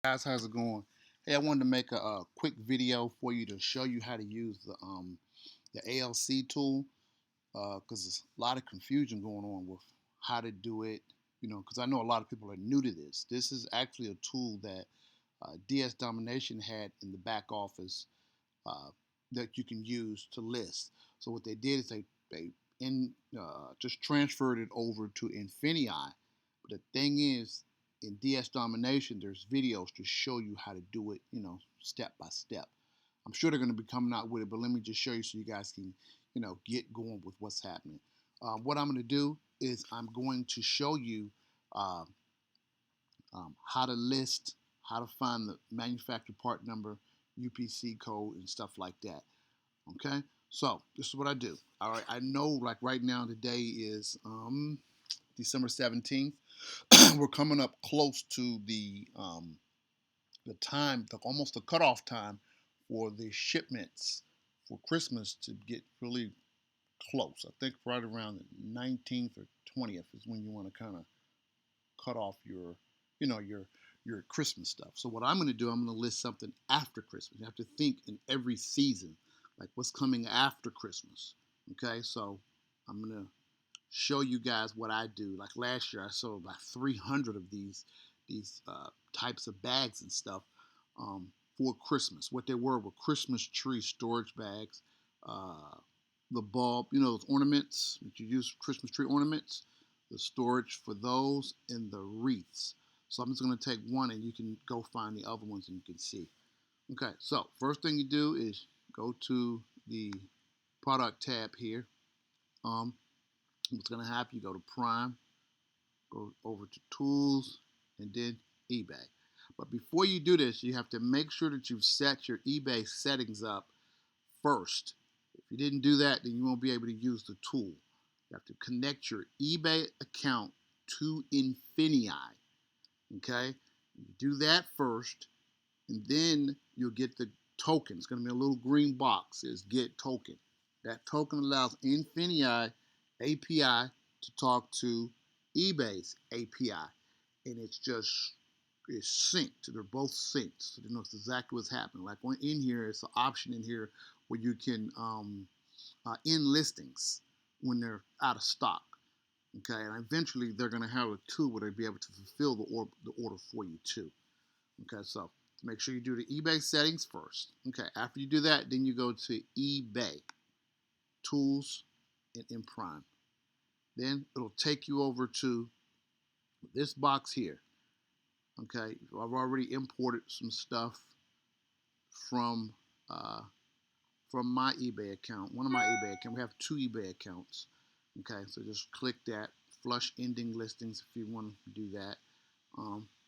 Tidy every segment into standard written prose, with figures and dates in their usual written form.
Guys, how's it going? Hey, I wanted to make a quick video for you to show you how to use the ALC tool because there's a lot of confusion going on with how to do it. Because I know a lot of people are new to this. This is actually a tool that DS Domination had in the back office uh, that you can use to list. So what they did is they just transferred it over to Infinii. But the thing is, in DS Domination, there's videos to show you how to do it, step by step. I'm sure they're going to be coming out with it, but let me just show you so you guys can, get going with what's happening. What I'm going to do is I'm going to show you uh, how to list, how to find the manufacturer part number, UPC code, and stuff like that. Okay, so this is what I do. All right, I know like right now today is December 17th. We're coming up close to the time, almost the cutoff time for the shipments for Christmas to get really close. I think right around the 19th or 20th is when you want to kind of cut off your, you know, your Christmas stuff. So what I'm going to do, I'm going to list something after Christmas. You have to think in every season, like what's coming after Christmas. Okay, so I'm going to show you guys what I do. Like last year, I sold about 300 of these types of bags and stuff for Christmas. What they were Christmas tree storage bags. The bulb, those ornaments that you use, Christmas tree ornaments, the storage for those, and the wreaths. So I'm just going to take one, and you can go find the other ones, and you can see. Okay, so first thing you do is go to the product tab here. What's going to happen? You go to Prime, go over to Tools, and then eBay. But before you do this, you have to make sure that you've set your eBay settings up first. If you didn't do that, then you won't be able to use the tool. You have to connect your eBay account to Infinii. Okay? You do that first, and then you'll get the token. It's going to be a little green box. It says Get Token. That token allows Infinii API to talk to eBay's API, and it's synced. They're both synced, so they know exactly what's happening. Like in here, it's an option in here where you can end listings when they're out of stock. Okay, and eventually they're going to have a tool where they'll be able to fulfill the order for you too. Okay, so make sure you do the eBay settings first. Okay, after you do that, then you go to eBay, Tools, and in Prime. Then it'll take you over to this box here. Okay, I've already imported some stuff from uh, from my eBay account, one of my eBay accounts. We have two eBay accounts. Okay, so just click that, flush ending listings if you want to do that.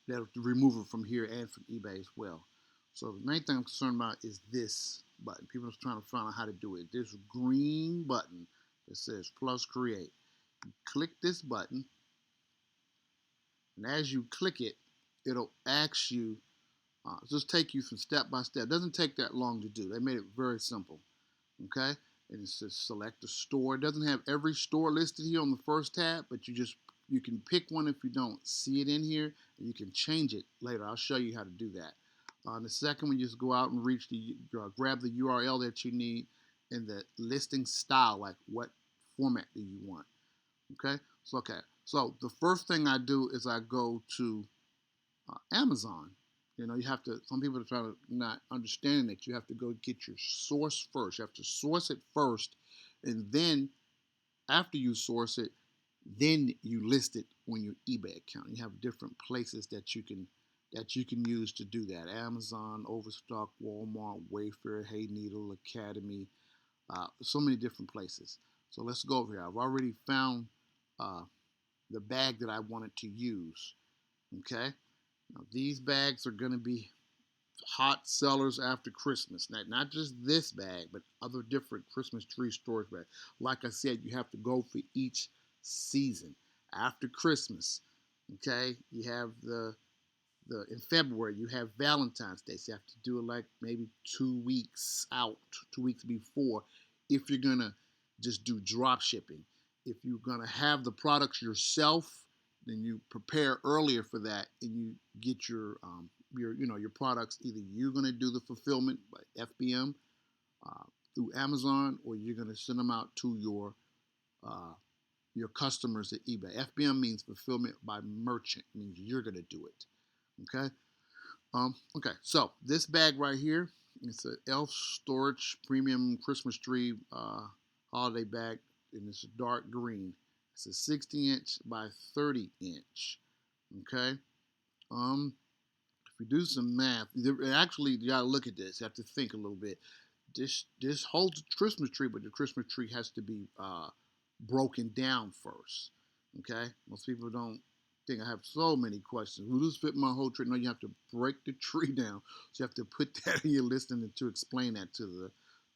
That'll remove it from here and from eBay as well. So the main thing I'm concerned about is this button. People are trying to find out how to do it. This green button that says plus create. You click this button, and as you click it, it'll ask you, just take you from step by step. It doesn't take that long to do. They made it very simple. Okay, and it says select a store. It doesn't have every store listed here on the first tab, but you can pick one if you don't see it in here, and you can change it later. I'll show you how to do that. The second one, you just go out and grab the URL that you need and the listing style, like what format do you want. Okay, so the first thing I do is I go to Amazon. You have to, some people are trying to not understanding that you have to go get your source first. You have to source it first, and then after you source it, then you list it on your eBay account. You have different places that you can use to do that. Amazon, Overstock, Walmart, Wayfair, Hayneedle, Academy, so many different places. So let's go over here. I've already found the bag that I wanted to use. Okay. Now, these bags are going to be hot sellers after Christmas. Not just this bag, but other different Christmas tree storage bags. Like I said, you have to go for each season. After Christmas, okay, you have in February, you have Valentine's Day. So you have to do it like maybe 2 weeks out, 2 weeks before, if you're going to just do drop shipping. If you're going to have the products yourself, then you prepare earlier for that, and you get your products. Either you're going to do the fulfillment by FBM through Amazon, or you're going to send them out to your customers at eBay. FBM means fulfillment by merchant, means you're going to do it. Okay. Okay. So this bag right here, it's an Elf Storage Premium Christmas Tree holiday bag, and it's a dark green. It's a 60-inch by 30-inch. Okay. If we do some math, actually you gotta look at this. You have to think a little bit. This holds a Christmas tree, but the Christmas tree has to be broken down first. Okay, most people don't think. I have so many questions. Will this fit my whole tree? No, you have to break the tree down. So you have to put that in your listing and to explain that to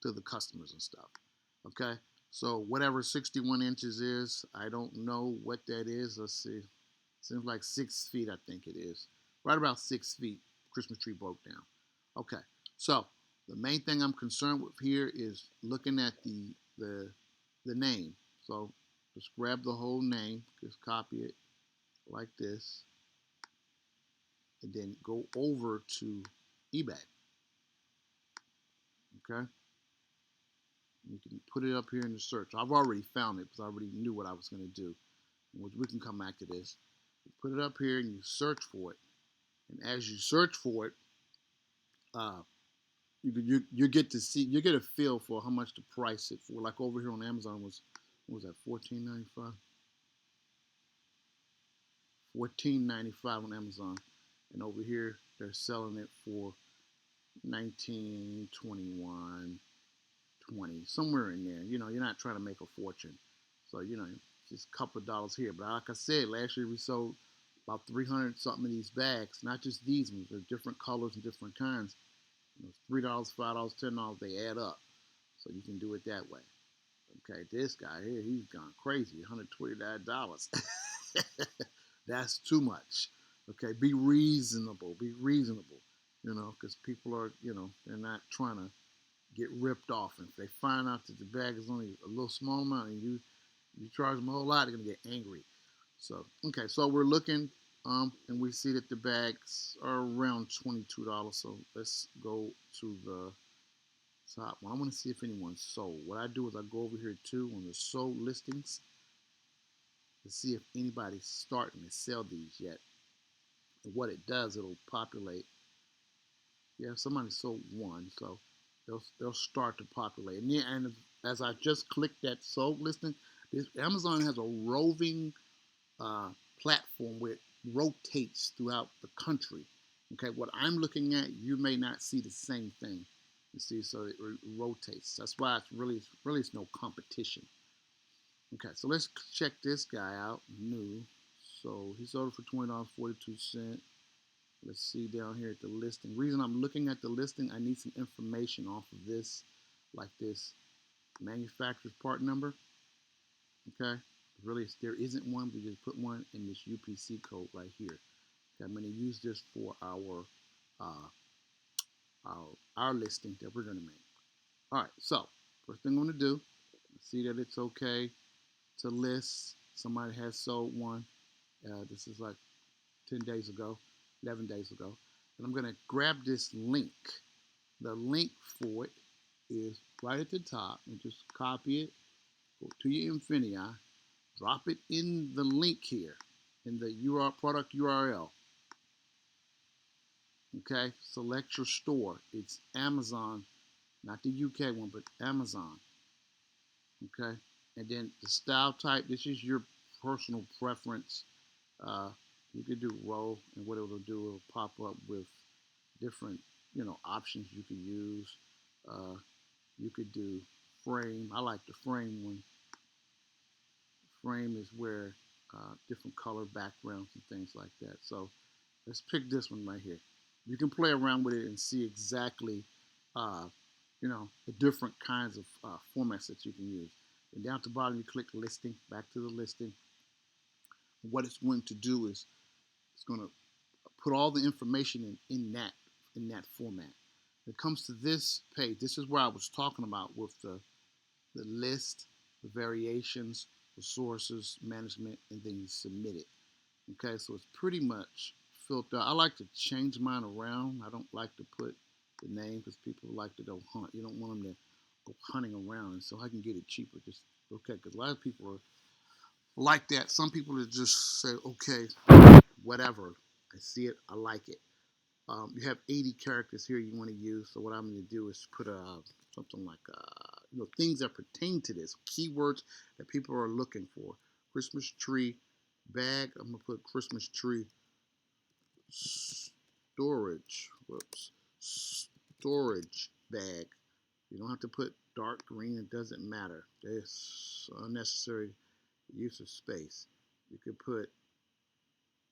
the customers and stuff. Okay, so whatever 61 inches is, I don't know what that is. Let's see. Seems like 6 feet, I think it is. Right about 6 feet, Christmas tree broke down. Okay, so the main thing I'm concerned with here is looking at the name. So just grab the whole name, just copy it like this, and then go over to eBay. Okay, you can put it up here in the search. I've already found it because I already knew what I was going to do. We can come back to this. You put it up here and you search for it. And as you search for it, uh, you get to see, you get a feel for how much to price it for. Like over here on Amazon was, what was that, $14.95? $14.95 on Amazon, and over here they're selling it for 19, 21, 20, somewhere in there. You're not trying to make a fortune, so just a couple of dollars here. But like I said, last year we sold about 300 something of these bags, not just these ones. They're different colors and different kinds. $3, $5, $10, they add up. So you can do it that way. Okay, this guy here, he's gone crazy. $129. That's too much. Okay, be reasonable. Be reasonable. Because people are, they're not trying to get ripped off. And if they find out that the bag is only a little small amount and you charge them a whole lot, they're gonna get angry. So okay, so we're looking, and we see that the bags are around $22. So let's go to the top one. I want to see if anyone's sold. What I do is I go over here too on the sold listings to see if anybody's starting to sell these yet. And what it does, it'll populate. Yeah, somebody sold one, so they'll start to populate. And yeah, and as I just clicked that sold listing, Amazon has a roving uh, platform where it rotates throughout the country. Okay, what I'm looking at, you may not see the same thing. You see, so it rotates. That's why it's no competition. Okay, so let's check this guy out. New. So he sold it for $20.42. Let's see down here at the listing. Reason I'm looking at the listing, I need some information off of this, like this manufacturer's part number. Okay, really, there isn't one. We just put one in this UPC code right here. Okay, I'm going to use this for uh, our listing that we're going to make. All right, so first thing I'm going to do, see that it's okay to list. Somebody has sold one. This is like 10 days ago, 11 days ago. And I'm going to grab this link. The link for it is right at the top, and just copy it, go to your Infinii, drop it in the link here, in the product URL. Okay, select your store. It's Amazon, not the UK one, but Amazon. Okay, and then the style type, this is your personal preference. Uh, you could do row, and what it'll do, it'll pop up with different, options you can use. Uh, you could do frame. I like the frame one. Frame is where different color backgrounds and things like that. So let's pick this one right here. You can play around with it and see exactly, uh, the different kinds of formats that you can use. And down at the bottom, you click listing, back to the listing. What it's going to do is it's going to put all the information in that format. When it comes to this page, this is where I was talking about with the list, the variations, the sources, management, and then you submit it. Okay, so it's pretty much filled out. I like to change mine around. I don't like to put the name because people like to go hunt. You don't want them to go hunting around, and so I can get it cheaper. Just okay, because a lot of people are like that. Some people that just say, okay, whatever. I see it, I like it. You have 80 characters here you want to use. So what I'm going to do is put something like things that pertain to this, keywords that people are looking for. Christmas tree bag. I'm gonna put Christmas tree storage. Whoops, storage bag. You don't have to put dark green. It doesn't matter. It's unnecessary use of space. You could put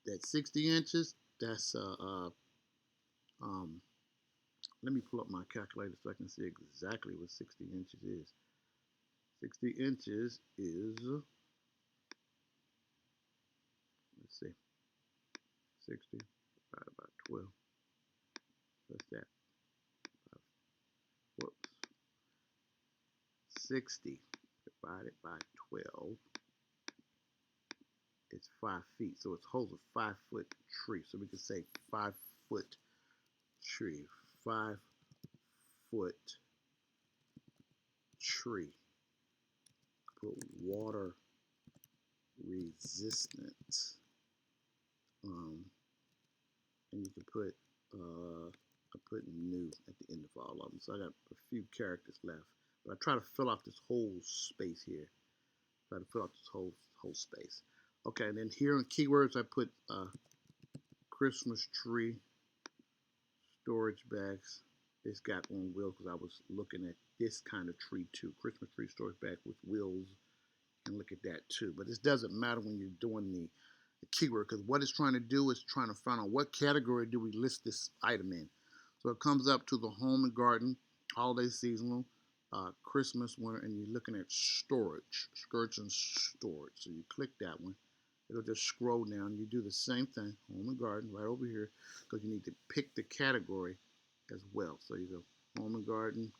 that 60 inches. That's um, let me pull up my calculator so I can see exactly what 60 inches is. 60 inches is, let's see, 60 divided by 12. What's that? Whoops. 60 divided by 12 is 5 feet. So it holds a 5-foot tree. So we could say 5-foot tree. 5-foot tree. Put water resistant. And you can put I put new at the end of all of them. So I got a few characters left. But I try to fill out this whole space here. Try to fill out this whole space. Okay, and then here in keywords I put Christmas tree storage bags. It's got on wheels because I was looking at this kind of tree too. Christmas tree storage bag with wheels. And look at that too. But this doesn't matter when you're doing the keyword because what it's trying to do is trying to find out what category do we list this item in. So it comes up to the home and garden, holiday seasonal, Christmas, winter, and you're looking at storage, skirts and storage. So you click that one. It'll just scroll down. You do the same thing, home and garden, right over here, because you need to pick the category as well. So you go home and garden.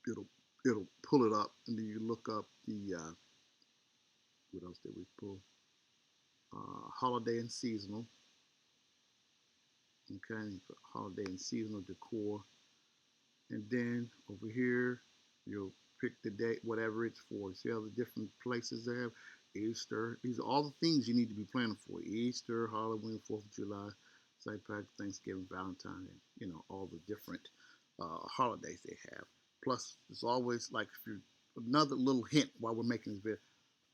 It'll it'll pull it up, and then you look up the what else did we pull? Holiday and seasonal. Okay, holiday and seasonal decor. And then over here, you'll pick the date, whatever it's for. See all the different places they have? Easter. These are all the things you need to be planning for. Easter, Halloween, 4th of July, St. Patrick's, Thanksgiving, Valentine, and all the different holidays they have. Plus, there's always like if you another little hint while we're making this video.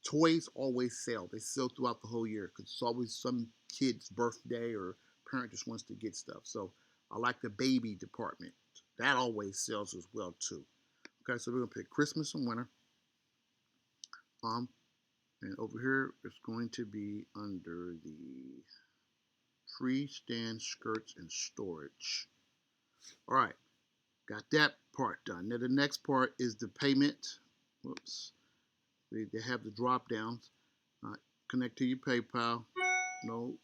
Toys always sell. They sell throughout the whole year because it's always some kid's birthday or parent just wants to get stuff. So I like the baby department. That always sells as well too. Okay, so we're gonna pick Christmas and winter. Um, and over here it's going to be under the tree stand skirts and storage. All right, got that part done. Now the next part is the payment. Whoops. They have the drop downs. Connect to your PayPal.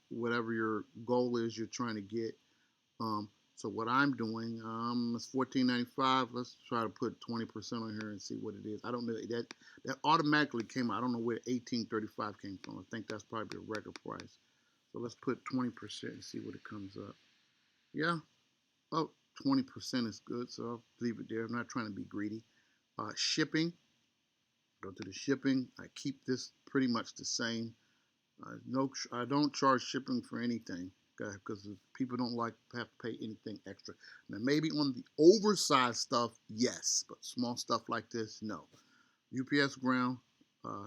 Whatever your goal is you're trying to get. So what I'm doing, it's $14.95. Let's try to put 20% on here and see what it is. I don't know that automatically came out. I don't know where $18.35 came from. I think that's probably a regular price. So let's put 20% and see what it comes up. Yeah, oh, 20% is good. So I'll leave it there. I'm not trying to be greedy. Shipping. Go to the shipping. I keep this pretty much the same. No, I don't charge shipping for anything because people don't like to have to pay anything extra. Now, maybe on the oversized stuff, yes, but small stuff like this, no. UPS ground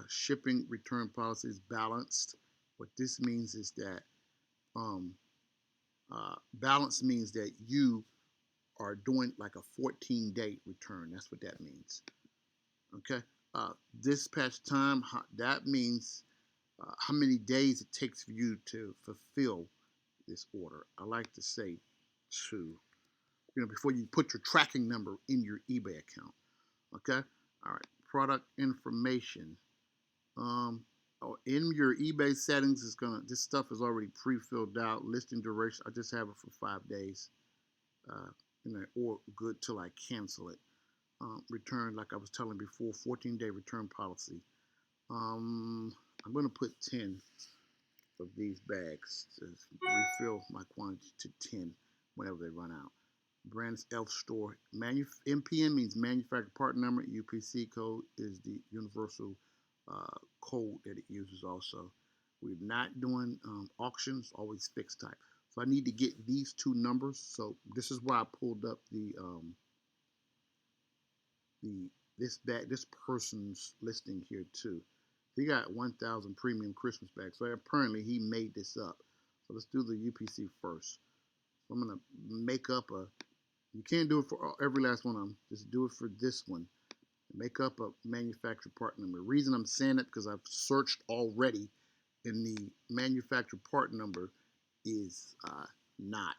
shipping return policy is balanced. What this means is that balance means that you are doing like a 14-day return. That's what that means. Okay. Dispatch time, that means how many days it takes for you to fulfill this order. I like to say 2, before you put your tracking number in your eBay account. Okay. All right. Product information. In your eBay settings, this stuff is already pre-filled out. Listing duration, I just have it for 5 days. Or good till I cancel it. Return, like I was telling before, 14-day return policy. I'm going to put 10. of these bags to refill my quantity to 10 whenever they run out. Brand's Elf Store. MPN means manufacturer part number. UPC code is the universal code that it uses also. We're not doing auctions, always fixed type. So I need to get these two numbers. So this is why I pulled up this person's listing here too. He got 1,000 premium Christmas bags. So apparently he made this up. So let's do the UPC first. So I'm gonna make up a. You can't do it for every last one of them. Just do it for this one. Make up a manufacturer part number. The reason I'm saying it because I've searched already, and the manufacturer part number is not.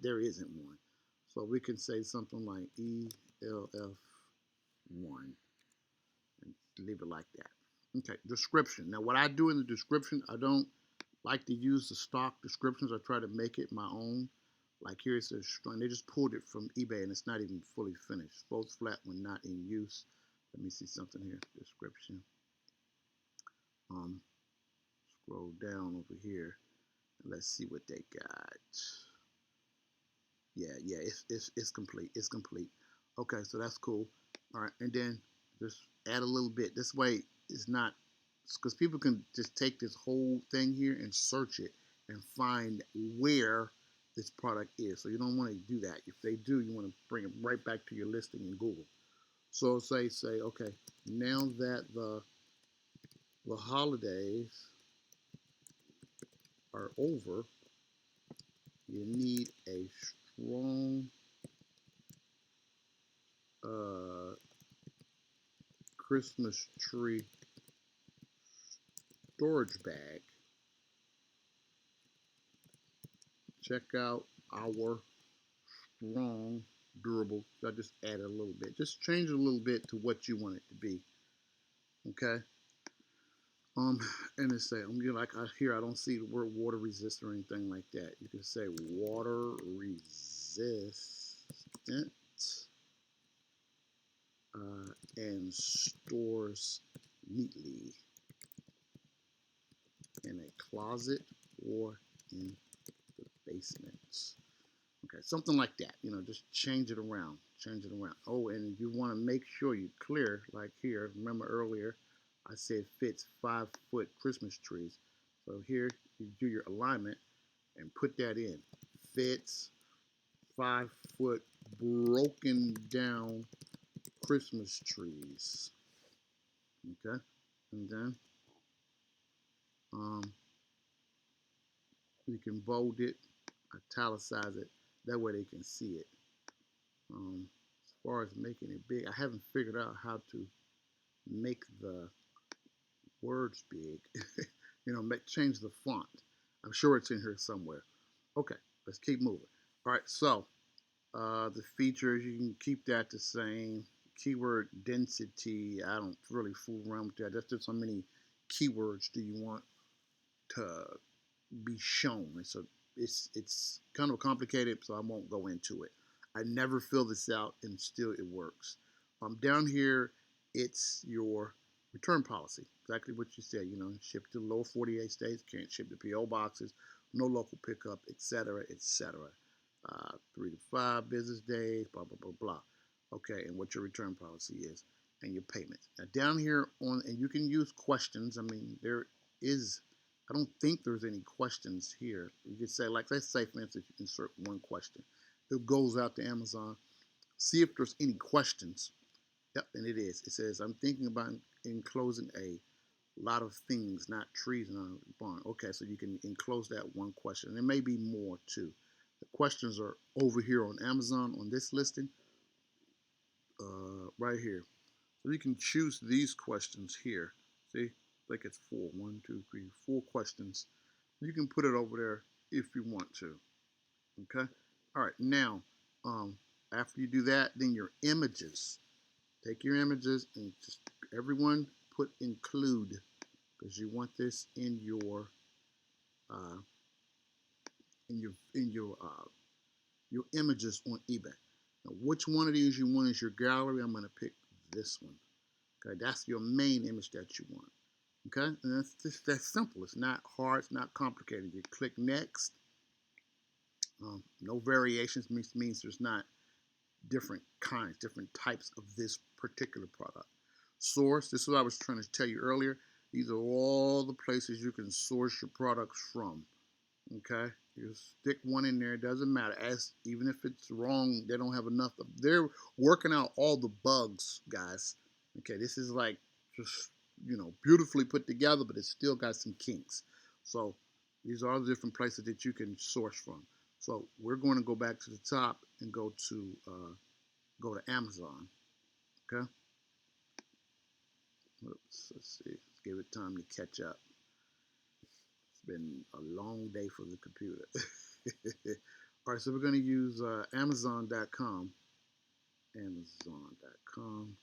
There isn't one. So we can say something like ELF1 and leave it like that. Okay, description. Now what I do in the description, I don't like to use the stock descriptions. I try to make it my own. Like here it says strong. They just pulled it from eBay and it's not even fully finished. Folds flat when not in use. Let me see something here. Description. Scroll down over here and let's see what they got. Yeah, it's complete. It's complete. Okay, so that's cool. All right, and then just add a little bit. This way it's not, because people can just take this whole thing here and search it and find where this product is. So you don't want to do that. If they do, you want to bring it right back to your listing in Google. So say okay, now that the holidays are over, you need a strong Christmas tree storage bag. Check out our strong, durable. So I just added a little bit. Just change it a little bit to what you want it to be. Okay. And it say, like here, I don't see the word water resistant or anything like that. You can say water resistant and stores neatly in a closet or in the basement. Okay, something like that. Just change it around. Change it around. Oh, and you want to make sure you clear, like here. Remember earlier, I said fits 5-foot Christmas trees. So here, you do your alignment and put that in. Fits 5-foot broken down Christmas trees. Okay, and then you can bold it, italicize it. That way they can see it. As far as making it big, I haven't figured out how to make the words big. Change the font. I'm sure it's in here somewhere. Okay, let's keep moving. All right, so the features, you can keep that the same. Keyword density, I don't really fool around with that. That's just how many keywords do you want to be shown. It's kind of complicated, so I won't go into it. I never fill this out, and still it works. Down here, it's your return policy. Exactly what you said. Ship to the lower 48 states, can't ship to PO boxes, no local pickup, etc., etc. 3 to 5 business days, blah blah blah blah. Okay, and what your return policy is, and your payments. Now down here and you can use questions. I mean, there is. I don't think there's any questions here. You could say, like, let's say, for instance, you insert one question. It goes out to Amazon. See if there's any questions. Yep, and it is. It says, I'm thinking about enclosing a lot of things, not trees in a barn. Okay, so you can enclose that one question. There may be more, too. The questions are over here on Amazon on this listing, right here. So you can choose these questions here. See, like it's 4, 1, 2, 3, 4 questions. You can put it over there if you want to. Okay. All right. Now, after you do that, then your images. Take your images and just everyone put include, because you want this in your your images on eBay. Now, which one of these you want is your gallery? I'm going to pick this one. Okay, that's your main image that you want. Okay, and that's simple. It's not hard. It's not complicated. You click next. No variations means there's not different kinds, different types of this particular product. Source. This is what I was trying to tell you earlier. These are all the places you can source your products from. Okay, you stick one in there. It doesn't matter. As even if it's wrong, they don't have enough. They're working out all the bugs, guys. Okay, this is like just beautifully put together, but it's still got some kinks. So these are all the different places that you can source from. So we're going to go back to the top and go to Amazon. Okay. Let's see. Let's give it time to catch up. It's been a long day for the computer. All right, so we're going to use Amazon.com. Amazon.com.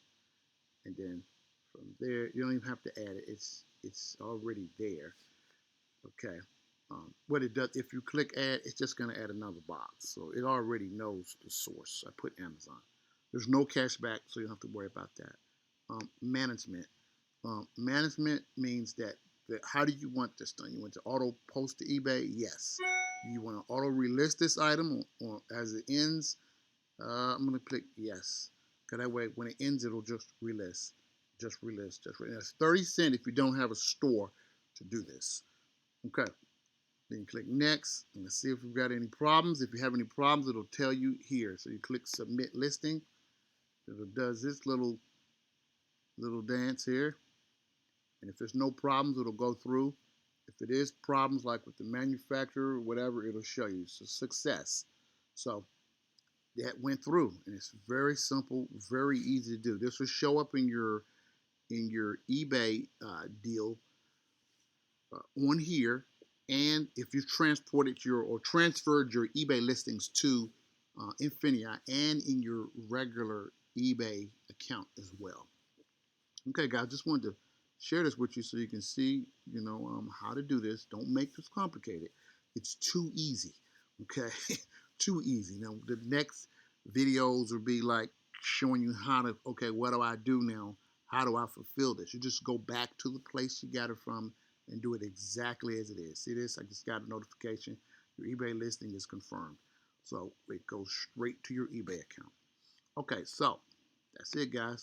And then from there, you don't even have to add it. It's already there. Okay. What it does, if you click add, it's just going to add another box. So it already knows the source. I put Amazon. There's no cashback, so you don't have to worry about that. Management. Management means that how do you want this done? You want to auto post to eBay? Yes. You want to auto relist this item or as it ends? I'm going to click yes. Because that way, when it ends, it'll just relist. Just relist. Just relist. It's 30 cents if you don't have a store to do this. Okay. Then you click next and let's see if we've got any problems. If you have any problems, it'll tell you here. So you click submit listing. It does this little dance here. And if there's no problems, it'll go through. If it is problems like with the manufacturer or whatever, it'll show you. So success. So that went through, and it's very simple, very easy to do. This will show up in your eBay deal on here, and if you've transported or transferred your eBay listings to Infinii and in your regular eBay account as well. Okay, guys, just wanted to share this with you so you can see, how to do this. Don't make this complicated. It's too easy. Okay, too easy. Now, the next videos will be like showing you how to, okay, what do I do now? How do I fulfill this? You just go back to the place you got it from and do it exactly as it is. See this? I just got a notification. Your eBay listing is confirmed. So it goes straight to your eBay account. Okay, so that's it, guys.